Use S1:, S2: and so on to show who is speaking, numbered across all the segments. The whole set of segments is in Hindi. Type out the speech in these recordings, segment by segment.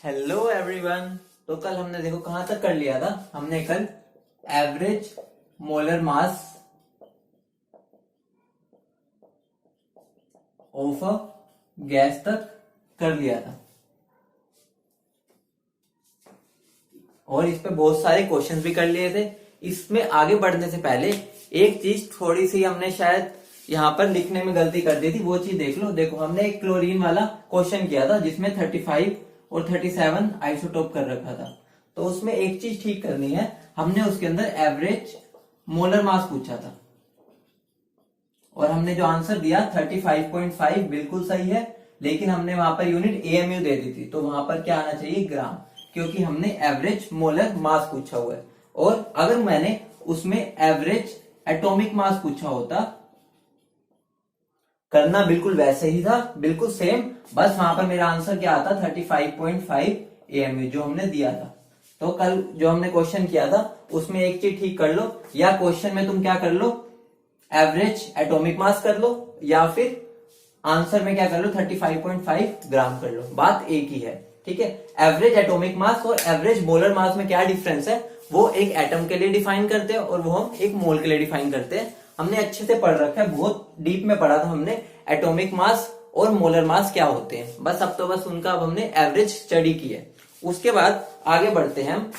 S1: Hello everyone. तो कल हमने देखो कहां तक कर लिया था। हमने कल average molar mass of a gas तक कर लिया था और इस पे बहुत सारे क्वेश्चंस भी कर लिए थे। इसमें आगे बढ़ने से पहले एक चीज थोड़ी सी हमने शायद यहाँ पर लिखने में गलती कर दी थी, वो चीज देख लो। देखो हमने एक क्लोरीन वाला क्वेश्चन किया था जिसमें 35 और 37 आइसोटोप कर रखा था। तो उसमें एक चीज ठीक करनी है, हमने उसके अंदर एवरेज मोलर मास पूछा था और हमने जो आंसर दिया 35.5 बिल्कुल सही है, लेकिन हमने वहां पर यूनिट एएमयू दे दी थी। तो वहां पर क्या आना चाहिए, ग्राम, क्योंकि हमने एवरेज मोलर मास पूछा हुआ है। और अगर मैंने उसमें एवरेज एटॉमिक मास पूछा होता, करना बिल्कुल वैसे ही था, बिल्कुल सेम, बस वहां पर मेरा आंसर क्या आता 35.5 एएमयू जो हमने दिया था। तो कल जो हमने क्वेश्चन किया था उसमें एक चीज ठीक कर लो, या क्वेश्चन में तुम क्या कर लो, एवरेज एटॉमिक मास कर लो, या फिर आंसर में क्या कर लो 35.5 ग्राम कर लो। बात एक ही है, ठीक है। एवरेज एटॉमिक मास और एवरेज मोलर मास में क्या डिफरेंस है, वो एक एटम के लिए डिफाइन करते हैं और वो हम एक मोल के लिए डिफाइन करते हैं। हमने अच्छे से पढ़ रखा है, बहुत डीप में पढ़ा था हमने एटॉमिक मास और मोलर मास क्या होते हैं। बस अब तो बस उनका अब हमने एवरेज स्टडी की है। उसके बाद आगे बढ़ते हैं।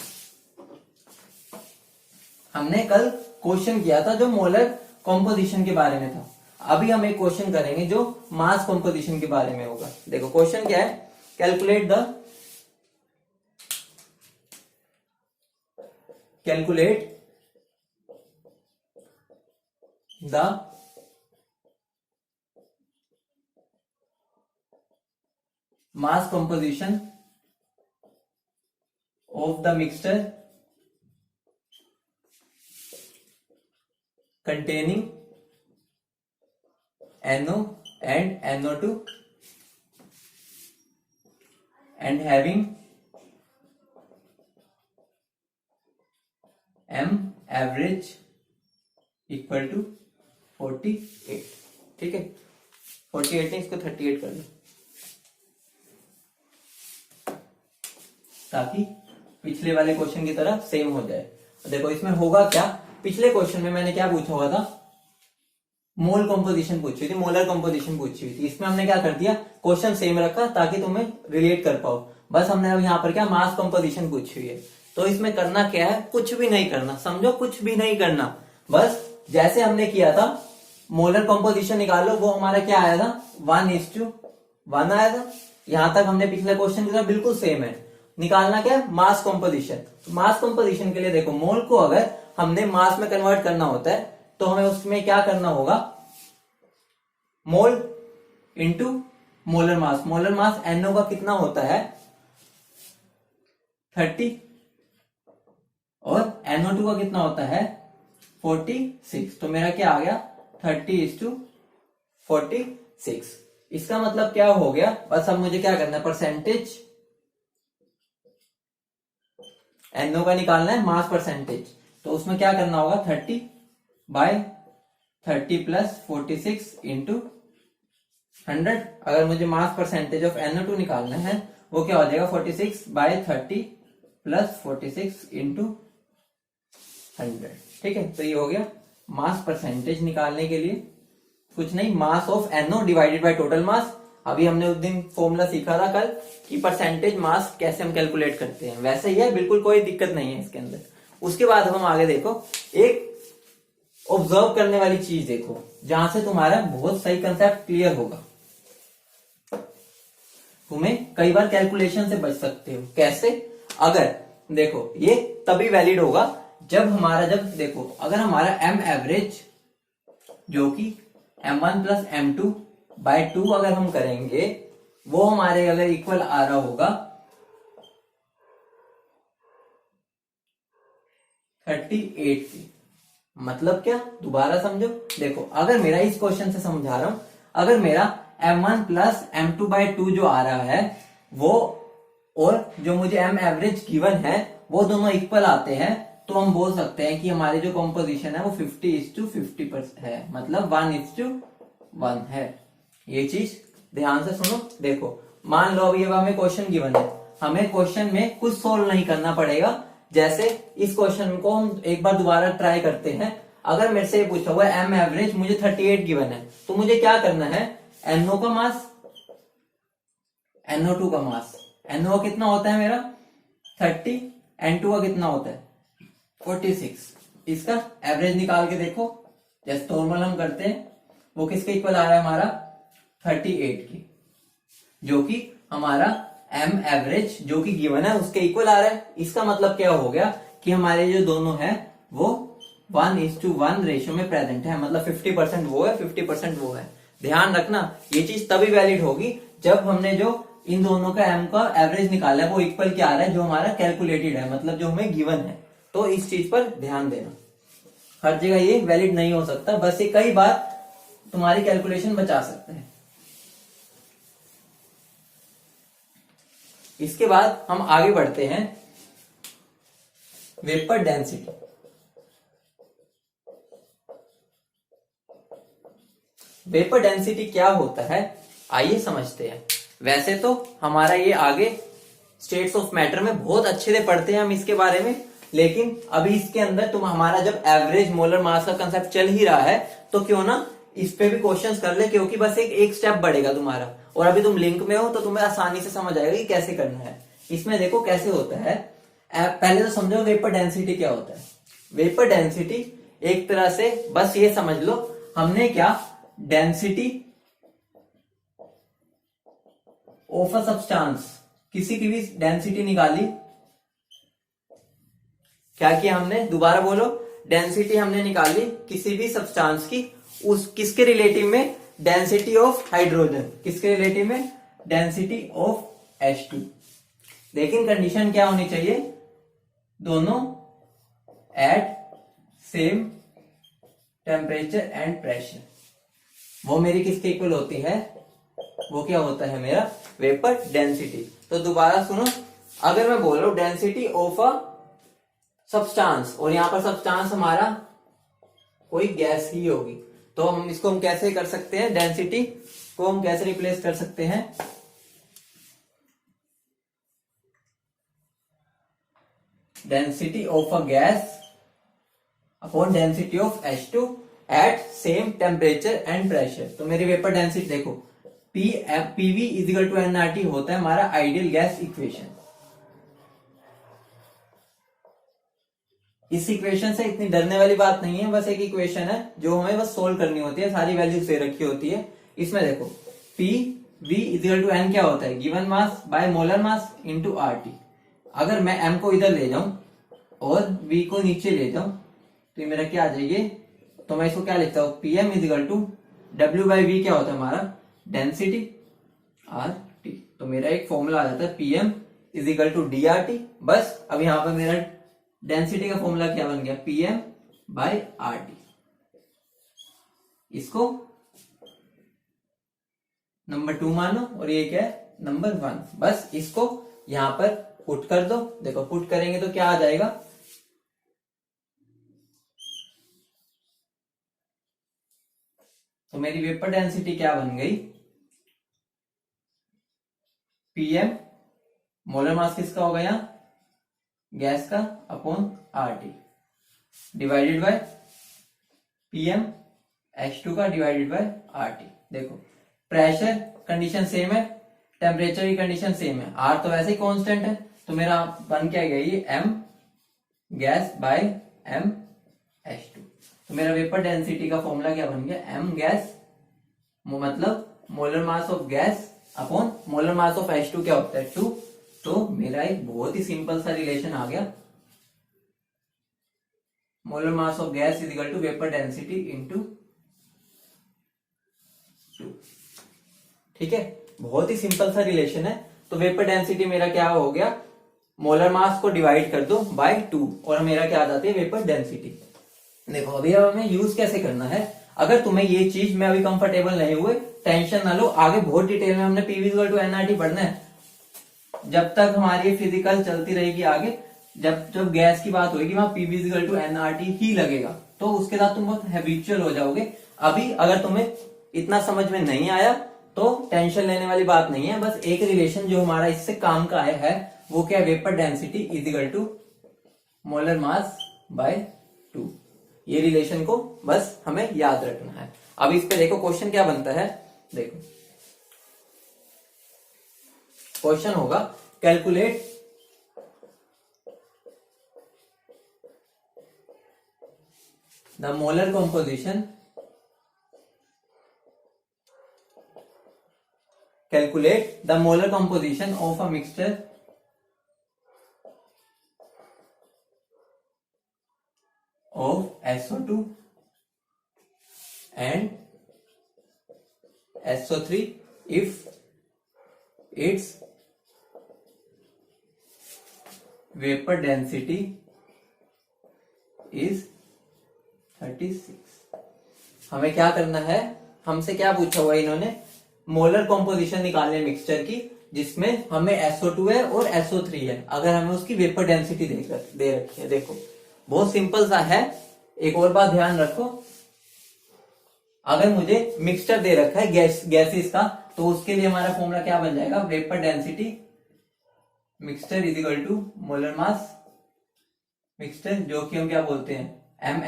S1: हमने कल क्वेश्चन किया था जो मोलर कॉम्पोजिशन के बारे में था। अभी हम एक क्वेश्चन करेंगे जो मास कॉम्पोजिशन के बारे में होगा। देखो क्वेश्चन क्या है, calculate the mass composition of the mixture containing NO and NO2 and having M average equal to 48। ठीक है, 48 नहीं, इसको 38 कर लो ताकि पिछले वाले क्वेश्चन की तरह सेम हो जाए। देखो इसमें होगा क्या, पिछले क्वेश्चन में मैंने क्या पूछा हुआ था, मोल कंपोजिशन पूछी थी, मोलर कंपोजिशन पूछी हुई थी। इसमें हमने क्या कर दिया, क्वेश्चन सेम रखा ताकि तुम्हें रिलेट कर पाओ। बस हमने अब यहाँ पर क्या मास कंपोजिशन पूछी हुई है। तो इसमें करना क्या है, कुछ भी नहीं करना, समझो कुछ भी नहीं करना। बस जैसे हमने किया था मोलर कंपोजिशन निकालो, वो हमारा क्या आया था 1:1 आया था। यहां तक हमने पिछले क्वेश्चन की तरह बिल्कुल सेम है। निकालना क्या है, मास कंपोजिशन। तो मास कंपोजिशन के लिए देखो, मोल को अगर हमने मास में कन्वर्ट करना होता है तो हमें उसमें क्या करना होगा, mole into molar mass. Molar mass NO का कितना होता है 30 और NO2 का कितना होता है 46। तो मेरा क्या आ गया 30:46। इसका मतलब क्या हो गया, बस अब मुझे क्या करना है, परसेंटेज NO का निकालना है, मास परसेंटेज। तो उसमें क्या करना होगा 30/30 प्लस 46 इंटू 100। अगर मुझे मास परसेंटेज ऑफ NO2 निकालना है वो क्या हो जाएगा 46/30 प्लस 46 इंटू 100। ठीक है, तो ये हो गया मास परसेंटेज निकालने के लिए कुछ नहीं, mass of NO divided by total mass. अभी हमने उस दिन फॉर्मूला सीखा था कल कि परसेंटेज मास कैसे हम कैलकुलेट करते हैं, वैसे ही है, बिल्कुल कोई दिक्कत नहीं है इसके अंदर। उसके बाद हम आगे देखो, एक ऑब्जर्व करने वाली चीज देखो जहां से तुम्हारा बहुत सही कंसेप्ट क्लियर होगा। तुम्हें कई बार कैलकुलेशन से बच सकते हो। कैसे, अगर देखो ये तभी वैलिड होगा जब हमारा, जब देखो अगर हमारा M एवरेज जो कि M1 प्लस M2/2 अगर हम करेंगे, वो हमारे अगर इक्वल आ रहा होगा 38 की। मतलब क्या, दोबारा समझो। देखो अगर मेरा, इस क्वेश्चन से समझा रहा हूं, अगर मेरा M1 प्लस M2/2 जो आ रहा है वो, और जो मुझे M एवरेज गिवन है, वो दोनों इक्वल आते हैं, तो हम बोल सकते हैं कि हमारी जो कंपोजिशन है वो 50:50 है, मतलब 1:1 है। ये चीज ध्यान से सुनो। देखो मान लो अभी अब हमें क्वेश्चन गिवन है, हमें क्वेश्चन में कुछ सोल्व नहीं करना पड़ेगा। जैसे इस क्वेश्चन को हम एक बार दोबारा ट्राई करते हैं। अगर मेरे से ये पूछा हुआ है एम एवरेज, मुझे 38 गिवन है, तो मुझे क्या करना है, NO का मास, NO2 का मास, NO कितना होता है मेरा 30, N2 का कितना होता है 46, इसका एवरेज निकाल के देखो। जैसे नॉर्मल हम करते हैं, वो किसके इक्वल आ रहा है हमारा 38 की, जो कि हमारा एम एवरेज जो कि गिवन है उसके इक्वल आ रहा है। इसका मतलब क्या हो गया कि हमारे जो दोनों है वो 1:1 रेशियो में प्रेजेंट है, मतलब 50% वो है 50% वो है। ध्यान रखना ये चीज तभी वैलिड होगी जब हमने जो इन दोनों का एम का एवरेज निकाला है वो इक्वल क्या आ रहा है जो हमारा कैलकुलेटेड है, मतलब जो हमें गिवन है। तो इस चीज पर ध्यान देना, हर जगह ये वैलिड नहीं हो सकता, बस ये कई बार तुम्हारी कैलकुलेशन बचा सकते हैं। इसके बाद हम आगे बढ़ते हैं वेपर डेंसिटी। वेपर डेंसिटी क्या होता है आइए समझते हैं। वैसे तो हमारा ये आगे स्टेट्स ऑफ मैटर में बहुत अच्छे से पढ़ते हैं हम इसके बारे में, लेकिन अभी इसके अंदर तुम हमारा जब एवरेज मोलर मास का कंसेप्ट चल ही रहा है तो क्यों ना इस पे भी क्वेश्चंस कर ले, क्योंकि बस एक स्टेप बढ़ेगा तुम्हारा, और अभी तुम लिंक में हो तो तुम्हें आसानी से समझ आएगा कि कैसे करना है। इसमें देखो कैसे होता है, पहले तो समझो वेपर डेंसिटी क्या होता है। वेपर डेंसिटी एक तरह से बस ये समझ लो, हमने क्या डेंसिटी ऑफ अ सब्सटेंस, किसी की भी डेंसिटी निकाली, क्या किया हमने, दोबारा बोलो, डेंसिटी हमने निकाली किसी भी सब्सटेंस की, उस किसके रिलेटिव में, डेंसिटी ऑफ हाइड्रोजन, किसके रिलेटिव में, डेंसिटी ऑफ H2। लेकिन कंडीशन क्या होनी चाहिए, दोनों at same temperature and pressure. वो मेरी किसके इक्वल होती है, वो क्या होता है मेरा वेपर डेंसिटी। तो दोबारा सुनो, अगर मैं बोल रहा हूं डेंसिटी ऑफ अ सब्सटेंस, और यहां पर सब्सटेंस हमारा कोई गैस ही होगी, तो हम इसको हम कैसे कर सकते हैं, डेंसिटी को हम कैसे रिप्लेस कर सकते हैं, density of a gas upon density of H2 at same temperature and pressure. तो मेरी वेपर डेंसिटी देखो PV इजिकल टू nRT होता है हमारा आइडियल गैस इक्वेशन। इस इक्वेशन से इतनी डरने वाली बात नहीं है, बस एक इक्वेशन है जो हमें बस सोल्व करनी होती है, सारी वैल्यूज दे रखी होती है। इसमें देखो PV इजिकल टू N क्या होता है, given mass by molar mass into RT। अगर मैं M को इधर ले जाऊं और V को नीचे ले जाऊं तो मेरा क्या आ जाएगी, तो मैं इसको क्या लिखता हूं, PM is equal to W by V क्या होता है हमारा डेंसिटी RT। तो मेरा एक फॉर्मूला आ जाता है PM इजिकल टू DRT। बस अब यहां पर मेरा डेंसिटी का फॉर्मूला क्या बन गया, PM बाई RT। इसको नंबर 2 मानो और ये क्या है नंबर 1। बस इसको यहां पर पुट कर दो, देखो पुट करेंगे तो क्या आ जाएगा, तो मेरी वेपर डेंसिटी क्या बन गई, PM मोलर मास किसका होगा यहाँ गैस का upon RT divided by PM H2 का डिवाइडेड बाय RT। देखो प्रेशर कंडीशन सेम है, टेम्परेचर की कंडीशन सेम है, R तो वैसे ही कांस्टेंट है, तो मेरा बन क्या गया ये M gas bye M H2। तो मेरा वेपर डेंसिटी का फॉर्मूला क्या बन गया, M गैस मतलब molar mass of gas upon molar mass of H2 क्या होता है 2। तो मेरा एक बहुत ही सिंपल सा रिलेशन आ गया, molar mass of gas is equal to vapour density into 2। ठीक है, बहुत ही सिंपल सा रिलेशन है। तो वेपर डेंसिटी मेरा क्या हो गया, मोलर मास को डिवाइड कर दो बाय 2 और मेरा क्या आ जाती है वेपर डेंसिटी। देखो अभी अब हमें यूज कैसे करना है, अगर तुम्हें ये चीज में अभी कंफर्टेबल नहीं हुए टेंशन ना लो, आगे बहुत डिटेल में हमने PV इक्वल टू nRT पढ़ना है। जब तक हमारी फिजिकल चलती रहेगी आगे, जब गैस की बात होगी वहां PV इक्वल टू nRT ही लगेगा, तो उसके साथ तुम बहुत हैबिचुअल हो जाओगे। अभी अगर तुम्हें इतना समझ में नहीं आया तो टेंशन लेने वाली बात नहीं है, बस एक रिलेशन जो हमारा इससे काम का आया है वो क्या है, vapour density is equal to molar mass by 2। ये रिलेशन को बस हमें याद रखना है। अब इस पे देखो क्वेश्चन क्या बनता है, देखो क्वेश्चन होगा calculate the molar composition, calculate the molar composition of a mixture of SO2 and SO3 if its vapor density is 36। हमें क्या करना है, हमसे क्या पूछा हुआ है इन्होंने, मोलर कॉम्पोजिशन निकालने मिक्सचर की जिसमें हमें SO2 है और SO3 है, अगर हमें उसकी वेपर डेंसिटी दे रखी है। देखो बहुत सिंपल सा है। एक और बात ध्यान रखो, अगर मुझे मिक्सचर दे रखा है गैसेस का, तो उसके लिए हमारा फॉर्मूला क्या बन जाएगा, vapour density mixture is equal to molar mass mixture, जो कि हम क्या बोलते हैं, एम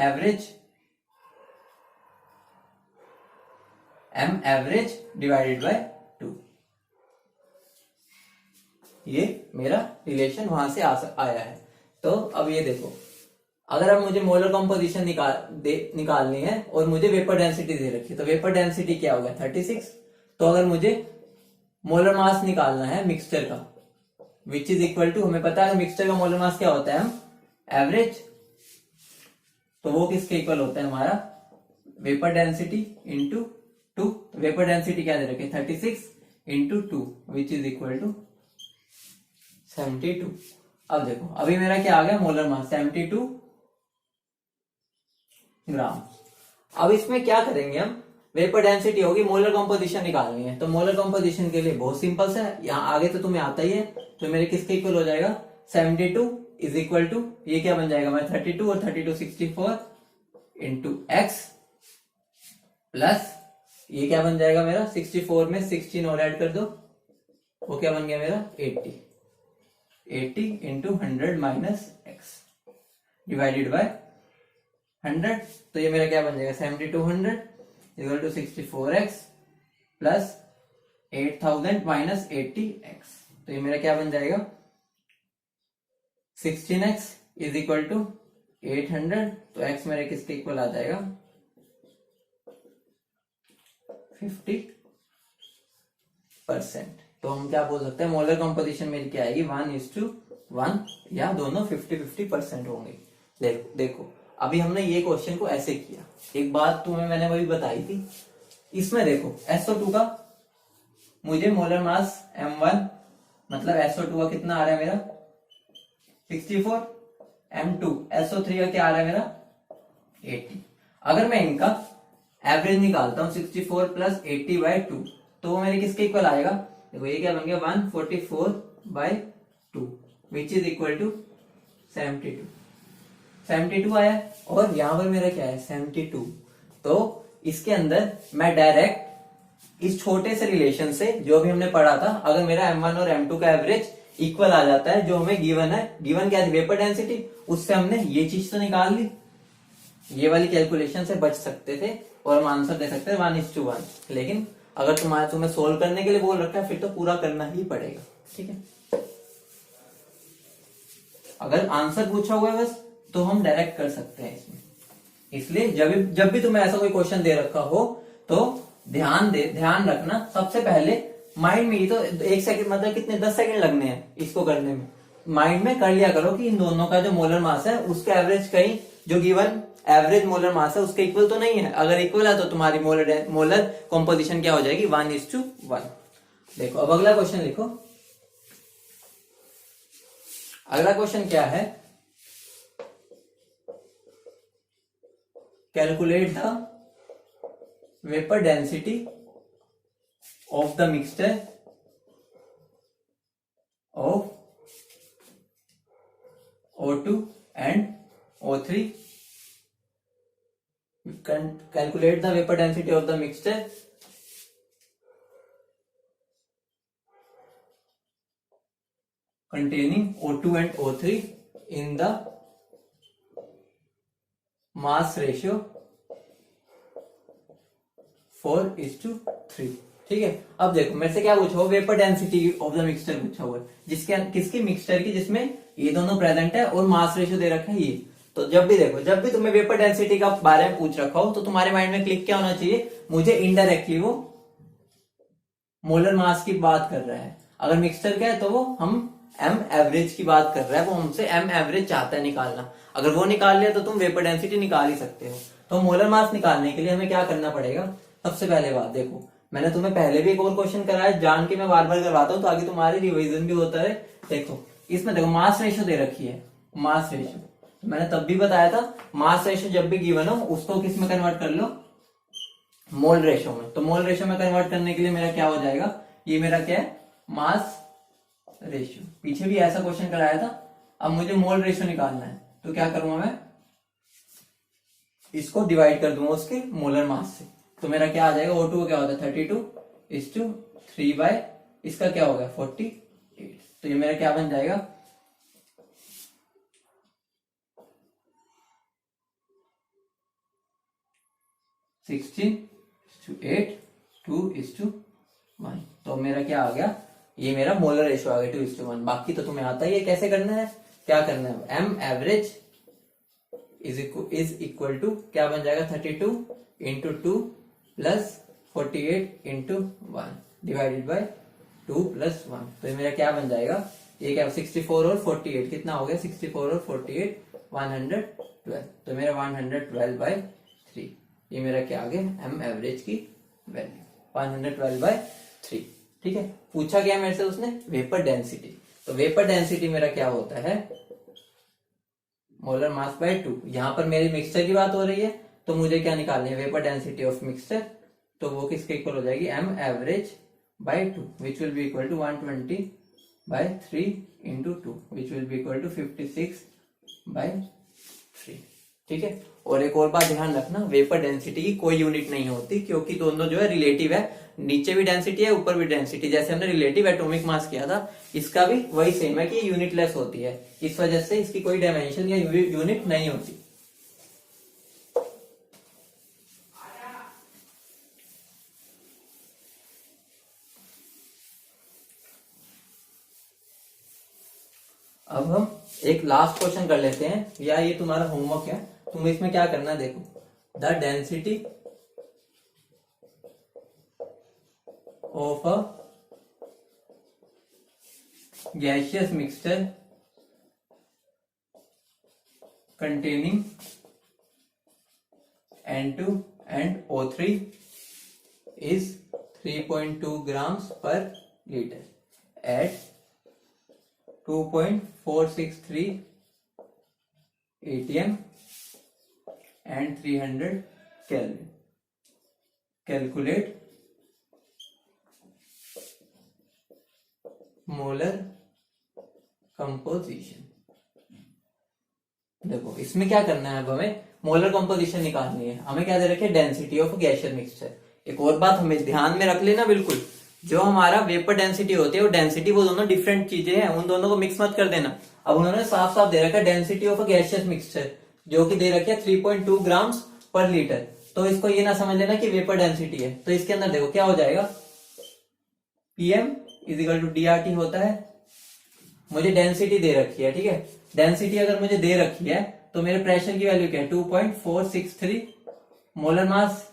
S1: एवरेज डिवाइडेड बाय 2। ये मेरा रिलेशन वहां से आया है। तो अब ये देखो, अगर अब मुझे मोलर कॉम्पोजिशन निकालनी है और मुझे वेपर डेंसिटी दे रखी है, तो वेपर डेंसिटी क्या होगा 36। तो अगर मुझे मोलर मास निकालना है मिक्सचर का, विच इज इक्वल टू, हमें पता है मिक्सचर का मोलर मास क्या होता है, हम एवरेज, तो वो किसके इक्वल होता है, हमारा vapour density into 2। Vapour density क्या दे रखे 36 into 2 which is equal to 72। अब देखो अभी मेरा क्या आ गया, मोलर मास 72 ग्राम। अब इसमें क्या करेंगे हम, वेपर डेंसिटी होगी, मोलर कॉम्पोजिशन निकालनी है। तो मोलर कॉम्पोजिशन के लिए बहुत सिंपल सा है, यहाँ आगे तो तुम्हें आता ही है। तो मेरे किसके इक्वल हो जाएगा, 72 इज इक्वल टू, ये क्या बन जाएगा हमारा 32 और 32 64 इंटू एक्स प्लस ये क्या बन जाएगा मेरा 64 में 16 और ऐड कर दो, वो क्या बन गया मेरा 80 into 100 minus x divided by 100। तो ये मेरा क्या बन जाएगा 7200 equal to 64x plus 8000 minus 80x। तो ये मेरा क्या बन जाएगा 16x इज इक्वल टू 800। तो x मेरे किसके इक्वल आ जाएगा 50%। तो हम क्या बोल सकते हैं, मोलर कंपोजिशन मेरी क्या आएगी 1:1 या दोनों 50-50% होंगे। देखो अभी हमने ये क्वेश्चन को ऐसे किया, एक बात तुम्हें मैंने वही बताई थी, इसमें देखो SO2 का मुझे मोलर मास M1 मतलब SO2 का कितना आ रहा है मेरा 64, M2 SO3 का क्या आ रहा है मेरा 80। अगर मैं इनका एवरेज निकालता हूं 64 प्लस 80 बाय 2, तो वो मेरे किसके इक्वल आएगा, देखो ये क्या बन गया 144 by 2 which is equal to 72 आया। और यहां पर मेरा क्या है 72। तो इसके अंदर मैं डायरेक्ट इस छोटे से रिलेशन से जो भी हमने पढ़ा था, अगर मेरा M1 और M2 का एवरेज इक्वल आ जाता है, जो हमें गिवन है, गिवन क्या है वेपर डेंसिटी, उससे हमने ये चीज तो निकाल ली, ये वाली कैलकुलेशन से बच सकते थे और हम आंसर दे सकते हैं 1:1। लेकिन अगर तुम्हें सोल्व करने के लिए बोल रखा है, फिर तो पूरा करना ही पड़ेगा, ठीक है। अगर आंसर पूछा हुआ है बस, तो हम डायरेक्ट कर सकते हैं इसमें। इसलिए जब भी तुम्हें ऐसा कोई क्वेश्चन दे रखा हो, तो ध्यान रखना, सबसे पहले माइंड में, तो 1 सेकंड मतलब कितने 10 सेकंड लगने हैं इसको करने में, माइंड में कर लिया करो कि इन दोनों का जो मोलर मास है उसका एवरेज कहीं जो गिवन एवरेज मोलर मास है उसके इक्वल तो नहीं है। अगर इक्वल है तो तुम्हारी मोलर कॉम्पोजिशन क्या हो जाएगी 1:1। देखो अब अगला क्वेश्चन लिखो। अगला क्वेश्चन क्या है, calculate the vapour density of the mixture of O2 and O3। calculate the vapor density of the mixture containing O2 and O3 in the mass ratio 4:3। ठीक है, अब देखो मेरे से क्या पूछा हुआ, vapour density of the mixture पूछा हुआ है, जिसके किसकी मिक्सचर की, जिसमें ये दोनों प्रेजेंट है और मास रेशियो दे रखा है ये। तो जब भी देखो, जब भी तुम्हें वेपर डेंसिटी का बारे में पूछ रखा हो तो तुम्हारे माइंड में क्लिक क्या होना चाहिए, मुझे इनडायरेक्टली वो मोलर मास की बात कर रहा है। अगर मिक्सचर का है तो वो हम एम एवरेज की बात कर रहा है, वो हमसे एम एवरेज चाहता है निकालना। अगर वो निकाल लिया तो तुम वेपर डेंसिटी निकाल ही सकते हो। तो मोलर मास निकालने के लिए हमें क्या करना पड़ेगा, सबसे पहले बात देखो, मैंने तुम्हें पहले भी एक और क्वेश्चन कराया, जान के मैं बार बार करवाता हूँ तो आगे तुम्हारी रिवीजन भी होता है। देखो इसमें देखो मास रेशियो दे रखी है, मास रेशियो मैंने तब भी बताया था, मास रेशियो जब भी गिवन हो उसको किस में कन्वर्ट कर लो, मोल रेशियो में। तो मोल रेशियो में कन्वर्ट करने के लिए मेरा क्या हो जाएगा, ये मेरा क्या है, मास रेशियो। पीछे भी ऐसा क्वेश्चन कराया था। अब मुझे मोल रेशियो निकालना है तो क्या करूंगा मैं, इसको डिवाइड कर दूंगा उसके मोलर मास से। तो मेरा क्या आ जाएगा, O2 का क्या होता है 32:3 बाय इसका क्या हो गया 48। तो ये मेरा क्या बन जाएगा, 16:8 2:1। तो मेरा क्या आ गया, ये मेरा मोलर रेशियो आ गया 2:1। बाकी तो तुम्हें आता ही है कैसे करना है, क्या करना है, M average is equal to क्या बन जाएगा 32 इंटू 2 plus 48 into 1 divided by 2 plus 1। तो ये मेरा क्या बन जाएगा, ये क्या 64 और 48 कितना हो गया, 64 और 48 112। तो मेरा 112/3, ये मेरा क्या आ गया, एम एवरेज की वैल्यू 112/3। ठीक है, पूछा गया मेरे से उसने वेपर डेंसिटी। तो वेपर डेंसिटी मेरा क्या होता है, मोलर मास बाय 2। यहां पर मेरी मिक्सचर की बात हो रही है तो मुझे क्या निकालनी है, वेपर डेंसिटी ऑफ मिक्सचर। तो वो किसके इक्वल हो जाएगी, M average by 2 which will be equal to 120/3 into 2 which will be equal to 56/3। ठीक है, और एक और बात ध्यान रखना, वेपर डेंसिटी की कोई यूनिट नहीं होती, क्योंकि दोनों जो है रिलेटिव है, नीचे भी डेंसिटी है ऊपर भी डेंसिटी। जैसे हमने रिलेटिव एटॉमिक मास किया था, इसका भी वही सेम है कि यूनिटलेस होती है, इस वजह से इसकी कोई डायमेंशन या यूनिट नहीं होती। अब हम एक लास्ट क्वेश्चन कर लेते हैं, या ये तुम्हारा होमवर्क है, तुम्हें इसमें क्या करना है, देखो the density of a gaseous mixture containing N2 and O3 is 3.2 grams per liter at 2.463 atm and 300 Kelvin. Calculate molar composition. देखो इसमें क्या करना है, अब हमें मोलर कंपोजिशन निकालनी है। हमें क्या दे रखे, डेंसिटी ऑफ गैसियस मिक्सचर। एक और बात हमें ध्यान में रख लेना बिल्कुल, जो हमारा वेपर डेंसिटी होती है वो डेंसिटी, वो दोनों डिफरेंट चीजें हैं, उन दोनों को मिक्स मत कर देना। अब उन्होंने साफ साफ दे रखा है डेंसिटी ऑफ गैसियस मिक्सचर, जो कि दे रखी है 3.2 ग्राम्स पर लीटर। तो इसको ये ना समझ लेना कि वेपर डेंसिटी है। तो इसके अंदर देखो क्या हो जाएगा, PM is equal to DRT होता है। मुझे डेंसिटी दे रखी है, ठीक है, डेंसिटी अगर मुझे दे रखी है तो मेरे प्रेशर की वैल्यू क्या है 2.463। मोलर मास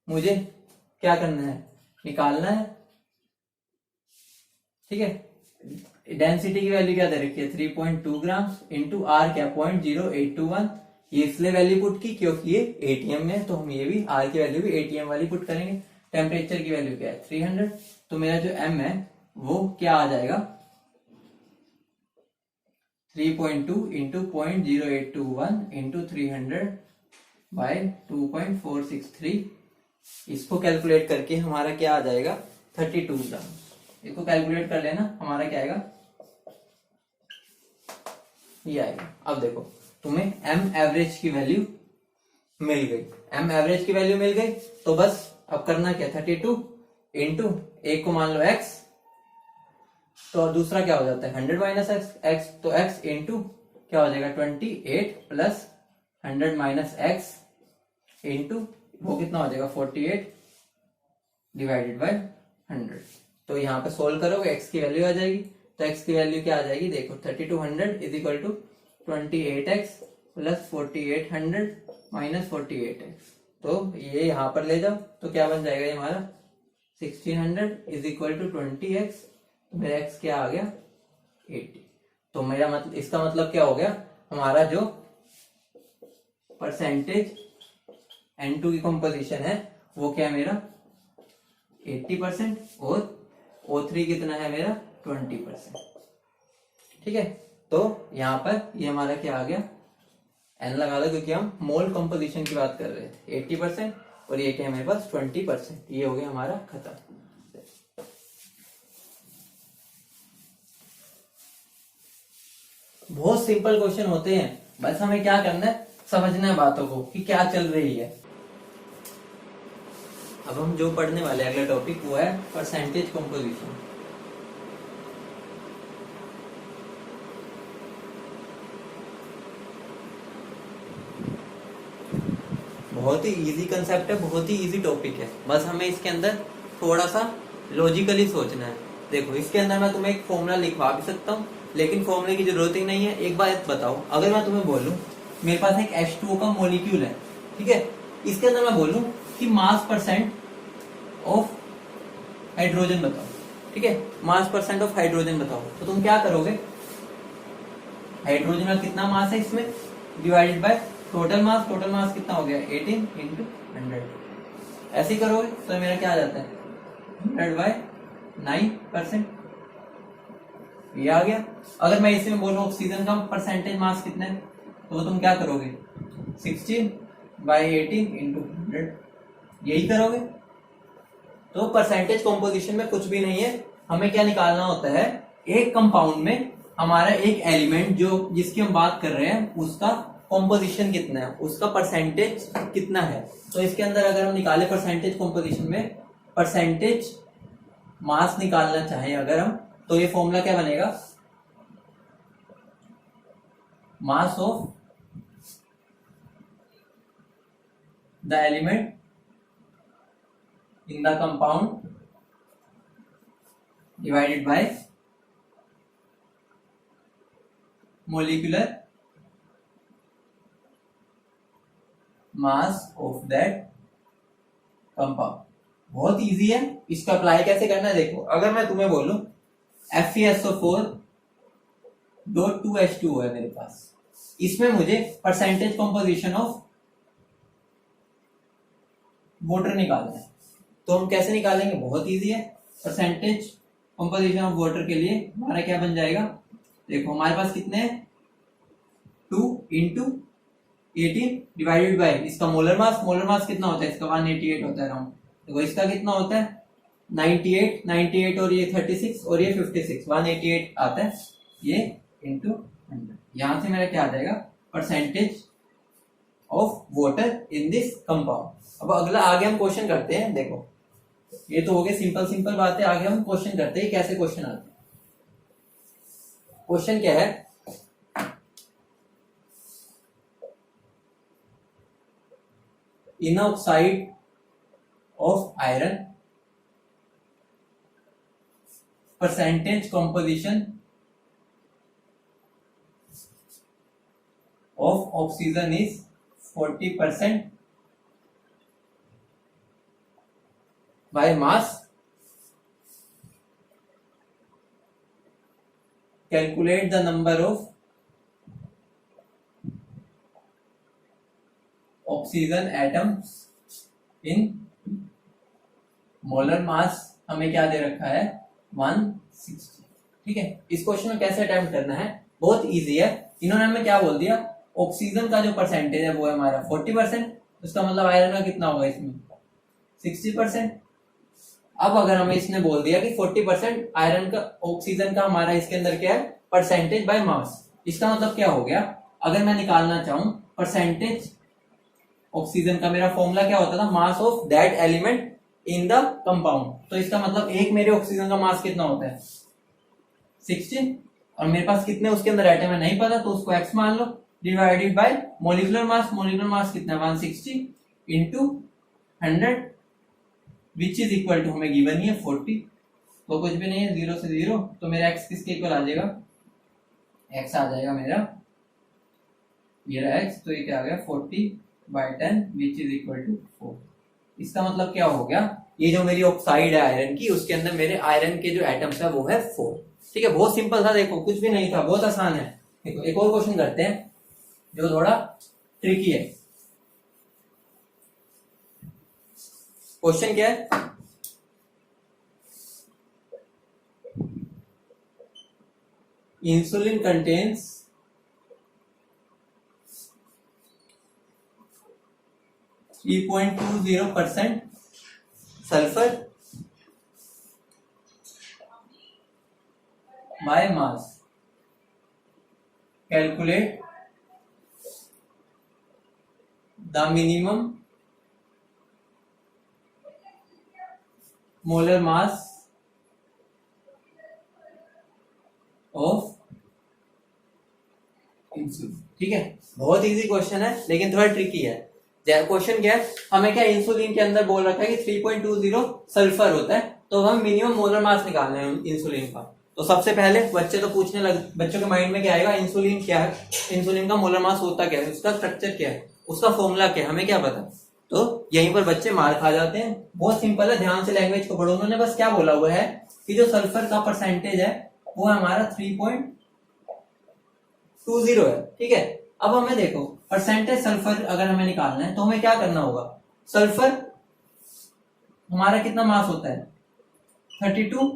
S1: मुझे क्या करना है, निकालना है, ठीक है। डेंसिटी की वैल्यू क्या दे रखी है 3.2 ग्राम इंटू आर क्या 0.0821। ये इसलिए वैल्यू पुट की क्योंकि ये एटीएम में है, तो हम ये भी आर की वैल्यू भी एटीएम वाली पुट करेंगे। टेम्परेचर की वैल्यू क्या है 300। तो मेरा जो एम है वो क्या आ जाएगा 3.2 इंटू 0.0821 इंटू 300 बाय 2.463। इसको कैलकुलेट करके हमारा क्या आ जाएगा 32 ग्राम। इसको कैलकुलेट कर लेना, हमारा क्या आएगा, ये आएगा। अब देखो तुम्हें एम एवरेज की वैल्यू मिल गई, एम एवरेज की वैल्यू मिल गई, तो बस अब करना क्या 32 इंटू एक को मान लो x तो दूसरा क्या हो जाता है 100 माइनस एक्स, तो एक्स इंटू क्या हो जाएगा 28 प्लस 100 माइनस एक्स इंटू वो कितना हो जाएगा 48 डिवाइडेड बाय 100। तो यहाँ पे सोल्व करोगे एक्स की वैल्यू आ जाएगी, तो एक्स की वैल्यू क्या आ जाएगी देखो 3200 is equal to 28x plus 4800 minus 48x। तो ये यहाँ पर ले जाओ तो क्या बन जाएगा ये हमारा 1600 इज इक्वल टू 20x, तो मेरा x क्या आ गया 80। तो मेरा मतलब इसका मतलब क्या हो गया हमारा जो परसेंटेज N2 की कंपोजिशन है वो क्या है मेरा 80% और O3 कितना है मेरा 20%। ठीक है, तो यहाँ पर ये हमारा क्या आ गया N लगा दो क्योंकि हम मोल कंपोजिशन की बात कर रहे थे 80% और ये क्या है मेरे पास 20%। ये हो गया हमारा खत्म। बहुत सिंपल क्वेश्चन होते हैं, बस हमें क्या करना है समझना है बातों को कि क्या चल रही है। अब हम जो पढ़ने वाले अगला टॉपिक वो है परसेंटेज कंपोजिशन। बहुत ही इजी कंसेप्ट है, बहुत ही इजी टॉपिक है, बस हमें इसके अंदर थोड़ा सा लॉजिकली सोचना है। देखो इसके अंदर मैं तुम्हें एक फॉर्मूला लिखवा भी सकता हूँ, लेकिन फॉर्मूले की जरूरत ही नहीं है। एक बात बताओ, अगर मैं तुम्हें बोलूं मेरे पास एक H2O का मॉलिक्यूल है, ठीक है, इसके अंदर मैं बोलूं कि मास परसेंट ऑफ हाइड्रोजन बताओ, ठीक है, मास परसेंट ऑफ हाइड्रोजन बताओ, तो तुम क्या करोगे हाइड्रोजन का कितना मास है इसमें divided by total mass. Total mass कितना हो गया 18 इंटू 100, ऐसे ही करोगे तो मेरा क्या आ जाता है 100/9%। ये आ गया। अगर मैं इसमें बोलूं ऑक्सीजन का परसेंटेज मास कितना है तो तुम क्या करोगे 16/18 इंटू 100, यही करोगे। तो परसेंटेज कॉम्पोजिशन में कुछ भी नहीं है, हमें क्या निकालना होता है एक कंपाउंड में हमारा एक एलिमेंट जो जिसकी हम बात कर रहे हैं उसका कॉम्पोजिशन कितना है, उसका परसेंटेज कितना है। तो इसके अंदर अगर हम निकाले परसेंटेज कॉम्पोजिशन में परसेंटेज मास निकालना चाहें अगर हम, तो ये फॉर्मूला क्या बनेगा mass of the element in the compound divided by molecular mass of that compound. बहुत इजी है, इसका अप्लाई कैसे करना है देखो। अगर मैं तुम्हें बोलूं FeSO4.2H2O है मेरे पास, इसमें मुझे परसेंटेज कंपोजिशन ऑफ वाटर निकालना है, तो हम कैसे निकालेंगे बहुत इजी है। परसेंटेज कंपोजिशन ऑफ वाटर के लिए हमारा क्या बन जाएगा देखो, हमारे पास कितने हैं 2 इंटू 18 डिवाइडेड बाय इसका मोलर मास। मोलर मास कितना होता है इसका 188 होता है अराउंड, देखो इसका कितना होता है 98 और ये 36 और ये 56, 188 आता है ये इंटू 100। यहां से मेरा क्या आ जाएगा percentage of water in this compound. अब अगला आगे हम क्वेश्चन करते हैं। देखो ये तो हो गए सिंपल बातें, आगे हम क्वेश्चन करते हैं कैसे क्वेश्चन आते हैं। क्वेश्चन क्या है in oxide of iron percentage composition of oxygen is 40% by mass. Calculate the number of oxygen atoms in molar mass. हमें क्या दे रखा है 160। ठीक है, इस क्वेश्चन में कैसे अटेम्प्ट करना है बहुत इजी है। इन्होंने हमें क्या बोल दिया ऑक्सीजन का जो परसेंटेज है वो है हमारा 40%, उसका मतलब आयरन का कितना होगा इसमें 60%। अब अगर हमें इसने बोल दिया कि 40% आयरन का ऑक्सीजन का हमारा इसके अंदर क्या है परसेंटेज बाय मास, इसका मतलब क्या हो गया अगर मैं निकालना चाहूं परसेंटेज ऑक्सीजन का, मेरा फॉर्मूला क्या होता था mass of that element in the compound. तो इसका मतलब एक मेरे ऑक्सीजन का मास कितना होता है 16 और मेरे पास कितने उसके अंदर एटम है नहीं पता, तो उसको x मान लो, डिवाइडेड बाय मोलिकुलर मास कितना है 160 into 100 which is equal to हमें गिवन ही है 40, तो कुछ भी नहीं है, 0 से 0, तो मेरा x किसके इक्वल आ जाएगा, x आ जाएगा मेरा x, तो ये क्या आ गया 40/10 विच इज इक्वल टू 4। इसका मतलब क्या हो गया, ये जो मेरी ऑक्साइड है आयरन की, उसके अंदर मेरे आयरन के जो एटम्स है वो है 4। ठीक है, बहुत सिंपल था, देखो कुछ भी नहीं था, बहुत आसान है। देखो एक और क्वेश्चन करते हैं जो थोड़ा ट्रिकी है। क्वेश्चन क्या है, insulin contains 3.20% sulphur bye mass, calculate the minimum molar mass of insulin. ठीक है, बहुत इजी क्वेश्चन है लेकिन थोड़ा ट्रिकी है। क्वेश्चन क्या है, हमें क्या इंसुलिन के अंदर बोल रखा है कि 3.20 सल्फर होता है, तो हम मिनिमम मोलर मास निकालना है इंसुलिन का। तो सबसे पहले बच्चे तो पूछने लग, बच्चों के माइंड में क्या आएगा, इंसुलिन क्या है, इंसुलिन का मोलर मास होता क्या है, उसका स्ट्रक्चर क्या है, उसका फॉर्मूला क्या है, हमें क्या पता। तो यहीं पर बच्चे मार खा जाते हैं। बहुत सिंपल है, ध्यान से लैंग्वेज को पढ़ो। उन्होंने बस क्या बोला हुआ है कि जो सल्फर का परसेंटेज है वो हमारा 3.20 है। ठीक है, अब हमें देखो परसेंटेज सल्फर अगर हमें निकालना है तो हमें क्या करना होगा, सल्फर हमारा कितना मास होता है 32।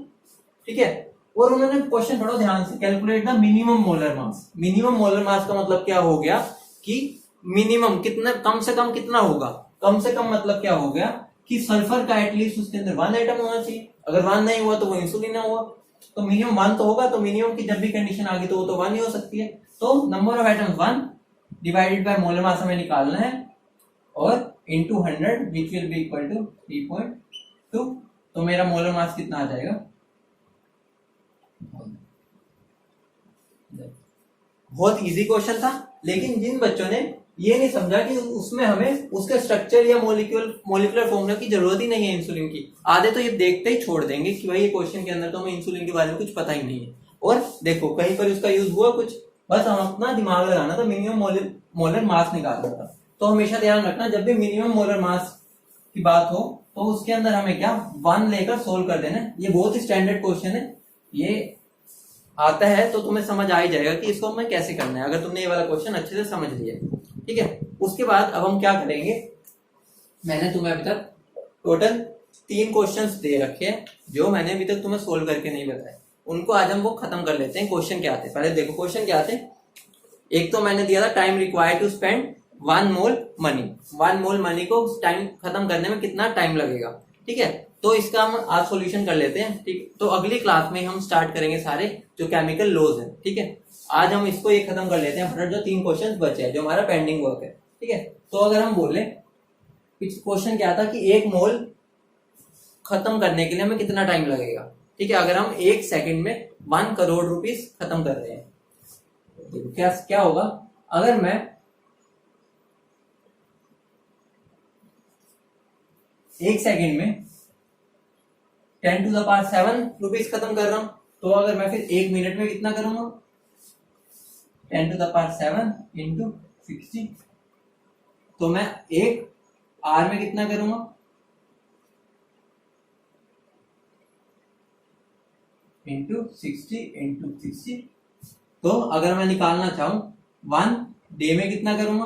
S1: ठीक है, और उन्होंने क्वेश्चन पढ़ो ध्यान से, calculate the minimum molar mass. Minimum molar mass का मतलब क्या हो गया कि मिनिमम कितना, कम से कम कितना होगा, कम से कम मतलब क्या हो गया कि सल्फर का एटलीस्ट उसके अंदर 1 एटम होना चाहिए। अगर 1 नहीं हुआ तो वो इंसुलिन ना हुआ, तो मिनिमम 1 तो होगा। तो मिनिमम की जब भी कंडीशन आ गई तो वो तो 1 ही हो सकती है। तो number of atoms 1 divided by molar mass हमें निकालना है, और into 100 which will be equal to 3.2। तो मेरा मोलर मास कितना आ जाएगा, बहुत इजी क्वेश्चन था। लेकिन जिन बच्चों ने ये नहीं समझा कि उसमें हमें उसके स्ट्रक्चर या मोलिकुलर फॉर्मूला की जरूरत ही नहीं है इंसुलिन की, आधे तो ये देखते ही छोड़ देंगे कि भाई ये क्वेश्चन के अंदर तो हमें इंसुलिन के बारे में कुछ पता ही नहीं है। और देखो कहीं पर उसका यूज हुआ कुछ, बस हम अपना दिमाग लगाना था, मिनिमम मोलर मास निकालना था। तो हमेशा ध्यान रखना जब भी मिनिमम मोलर मास की बात हो तो उसके अंदर हमें क्या 1 लेकर सोल्व कर देना। ये बहुत ही स्टैंडर्ड क्वेश्चन है, ये आता है तो तुम्हें समझ आ ही जाएगा कि इसको हमें कैसे करना है, अगर तुमने ये वाला क्वेश्चन अच्छे से समझ लिया। ठीक है, उसके बाद अब हम क्या करेंगे, मैंने तुम्हें अभी तक टोटल 3 क्वेश्चंस दे रखे हैं जो मैंने अभी तक तुम्हें सोल्व करके नहीं बताए, उनको आज हम वो खत्म कर लेते हैं। क्वेश्चन क्या आते हैं पहले देखो, क्वेश्चन क्या आते हैं। एक तो मैंने दिया था time required to spend 1 mole money, 1 mole money को टाइम खत्म करने में कितना टाइम लगेगा। ठीक है, तो इसका हम आज सॉल्यूशन कर लेते हैं। ठीक, तो अगली क्लास में हम स्टार्ट करेंगे सारे जो केमिकल लॉज हैं। ठीक है, आज हम इसको ये खत्म कर लेते हैं फटाफट, जो 3 क्वेश्चन बचे हैं जो हमारा पेंडिंग वर्क है। ठीक है, तो अगर हम बोले क्वेश्चन क्या था कि 1 मोल खत्म करने के लिए हमें कितना टाइम लगेगा। ठीक है, अगर हम 1 सेकंड में 1 करोड़ रुपीस खत्म कर रहे हैं, देखो क्या होगा अगर मैं 1 सेकंड में 10⁻7 रुपीस खत्म कर रहा हूं, तो अगर मैं फिर 1 मिनट में कितना करूंगा 10⁻7 इंटू 60, तो मैं 1 आवर में कितना करूंगा इंटू 60। तो अगर मैं निकालना चाहूं 1 डे में कितना करूंगा,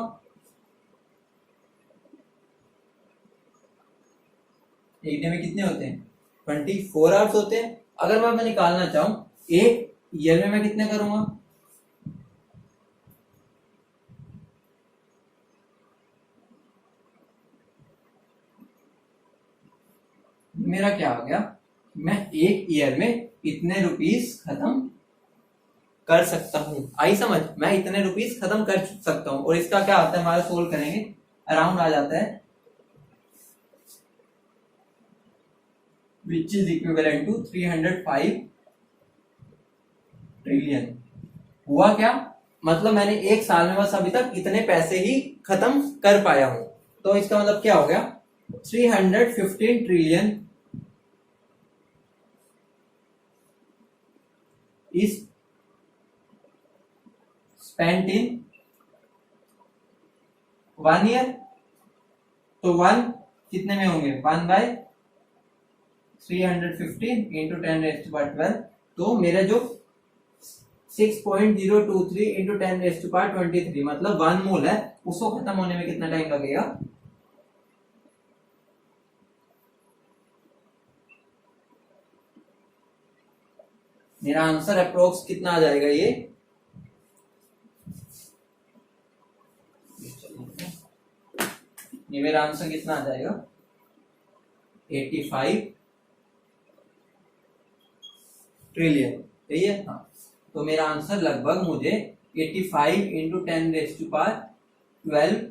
S1: एक डे में कितने होते हैं 24 आवर्स होते हैं। अगर मैं निकालना चाहूं 1 ईयर में मैं कितने करूंगा, मेरा क्या हो गया, मैं 1 ईयर में इतने रुपीस खत्म कर सकता हूं। आई समझ, मैं इतने रुपीस खत्म कर सकता हूं। और इसका क्या आता है हमारा सोल्व करेंगे, अराउंड आ जाता है which is equivalent to 305 trillion. हुआ क्या, मतलब मैंने एक साल में बस अभी तक इतने पैसे ही खत्म कर पाया हूं। तो इसका मतलब क्या हो गया, 315 trillion is spent in 1 year। तो 1 कितने में होंगे, 1/315 इंटू 10⁻12। तो मेरा जो 6.023 इंटू 10⁻23 मतलब 1 मोल है, उसको खत्म होने में कितना टाइम लगेगा। मेरा आंसर अप्रोक्स कितना आ जाएगा, ये मेरा आंसर कितना आ जाएगा, 85 ट्रिलियन, सही है। हाँ, तो मेरा आंसर लगभग मुझे 85 इंटू 10⁻12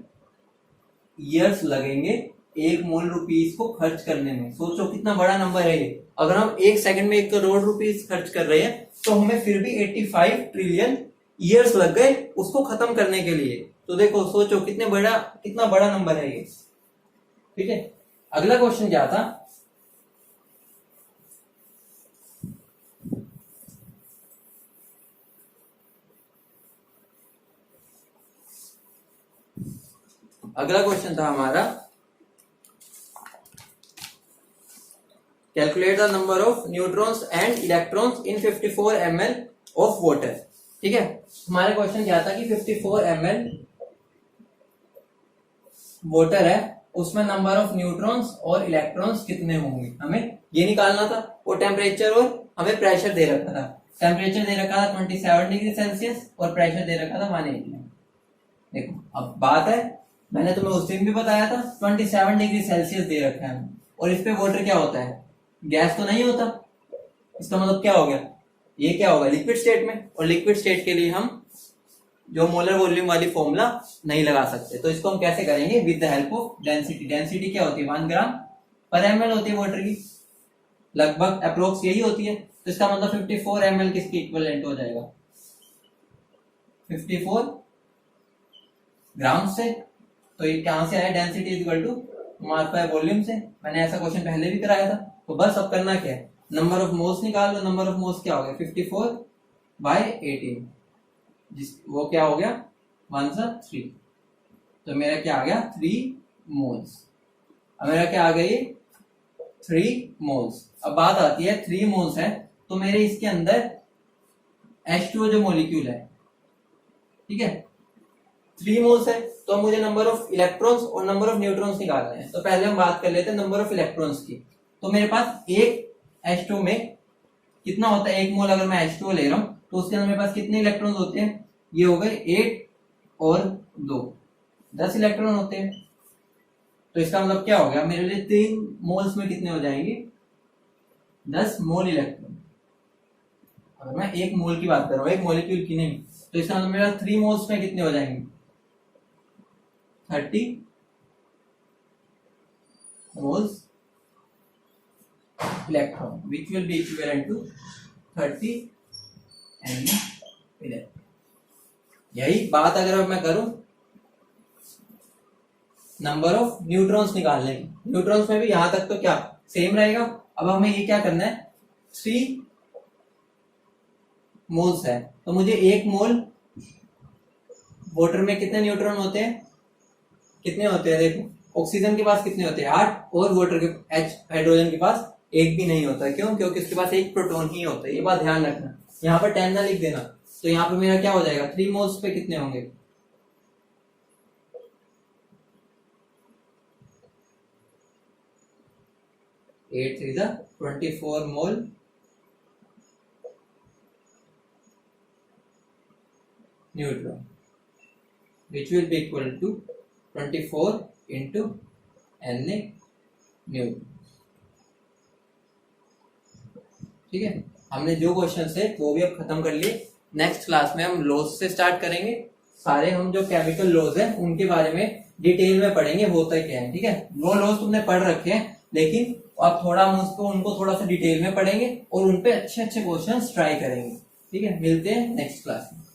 S1: ईयर्स लगेंगे 1 मोल रुपीस को खर्च करने में। सोचो कितना बड़ा नंबर है ये। अगर हम 1 सेकंड में 1 करोड़ रुपीस खर्च कर रहे हैं तो हमें फिर भी 85 ट्रिलियन ईयर्स लग गए उसको खत्म करने के लिए। तो देखो, सोचो कितना बड़ा नंबर है ये। ठीक है, अगला क्वेश्चन क्या था, अगला क्वेश्चन था हमारा, calculate the number of neutrons and electrons in 54 ml of water. ठीक है, हमारा क्वेश्चन क्या था कि 54 ml वाटर है, उसमें नंबर ऑफ न्यूट्रॉन्स और इलेक्ट्रॉन्स कितने होंगे, हमें ये निकालना था। और टेम्परेचर और हमें प्रेशर दे रखा था। टेम्परेचर दे रखा था 27 डिग्री सेल्सियस और प्रेशर दे रखा था 180। देखो अब बात है, मैंने तुम्हें उस दिन भी बताया था 27 डिग्री सेल्सियस दे रखा है, और इस पे वाटर क्या होता है, गैस तो नहीं होता। इसका मतलब क्या हो गया, ये क्या होगा, लिक्विड स्टेट में। और लिक्विड स्टेट के लिए हम जो मोलर वॉल्यूम वाली फॉर्मूला नहीं लगा सकते, तो इसको हम कैसे करेंगे, with the help of density. Density क्या होती है, 1 ग्राम पर ml होती है वाटर की, लगभग अप्रोक्स यही होती है। तो इसका मतलब 54 ml किसकी इक्विवेलेंट हो जाएगा, 54 ग्राम से। तो ये कहां से आया, density is equal to mass by volume से। मैंने ऐसा क्वेश्चन पहले भी कराया था। तो बस अब करना क्या है, नंबर ऑफ मोल्स निकाल लो। नंबर ऑफ मोल्स क्या हो गया, 54/18, वो क्या हो गया 1 सा 3। तो मेरा क्या आ गया 3 मोल्स। अब मेरा क्या आ गया, ये 3 मोल्स। अब बात आती है 3 मोल्स है तो मेरे इसके अंदर H2O जो मॉलिक्यूल है, ठीक है, 3 मोल्स है, तो मुझे नंबर ऑफ इलेक्ट्रॉन्स और नंबर ऑफ न्यूट्रॉन्स निकालने हैं। तो पहले हम बात कर लेते हैं नंबर ऑफ इलेक्ट्रॉन्स की। तो मेरे पास एक H2O में कितना होता है, 1 मोल अगर मैं H2O ले रहा हूं तो उसके अंदर मेरे पास कितने इलेक्ट्रॉन्स होते हैं, ये हो गए 8 और 2, 10 इलेक्ट्रॉन होते हैं। तो इसका मतलब क्या हो गया, मेरे लिए 3 मोल्स में कितने हो जाएंगे, 10 मोल इलेक्ट्रॉन। अगर मैं 1 मोल की बात कर रहा हूं, एक मॉलिक्यूल की नहीं, तो इसका मतलब मेरा 3 मोल्स में कितने हो जाएंगे, 30 moles electron, which will be equivalent to 30 electron। यही बात अगर मैं करूं नंबर ऑफ न्यूट्रॉन्स निकालने की, न्यूट्रॉन्स में भी यहां तक तो क्या सेम रहेगा। अब हमें ये क्या करना है, 3 मोल्स है, तो मुझे 1 मोल वाटर में कितने न्यूट्रॉन होते हैं, कितने होते हैं, देखो ऑक्सीजन के पास कितने होते हैं 8, और वाटर के हाइड्रोजन के पास 1 भी नहीं होता। क्यों, क्योंकि उसके पास 1 प्रोटॉन ही होता है। ये बात ध्यान रखना, यहाँ पर 10 ना लिख देना। तो यहाँ पे मेरा क्या हो जाएगा, 3 मोल्स पे कितने होंगे, 8 3 24 mole neutron, which will be equal to 24 into Na neutron. ठीक है, हमने जो क्वेश्चन है वो भी अब खत्म कर लिए। नेक्स्ट क्लास में हम लॉज से स्टार्ट करेंगे। सारे हम जो केमिकल लॉज हैं उनके बारे में डिटेल में पढ़ेंगे, होता क्या है। ठीक है, वो लॉज तुमने पढ़ रखे हैं, लेकिन आप थोड़ा हम उनको थोड़ा सा डिटेल में पढ़ेंगे और उनपे अच्छे अच्छे क्वेश्चंस ट्राई करेंगे। ठीक है, मिलते हैं नेक्स्ट क्लास में।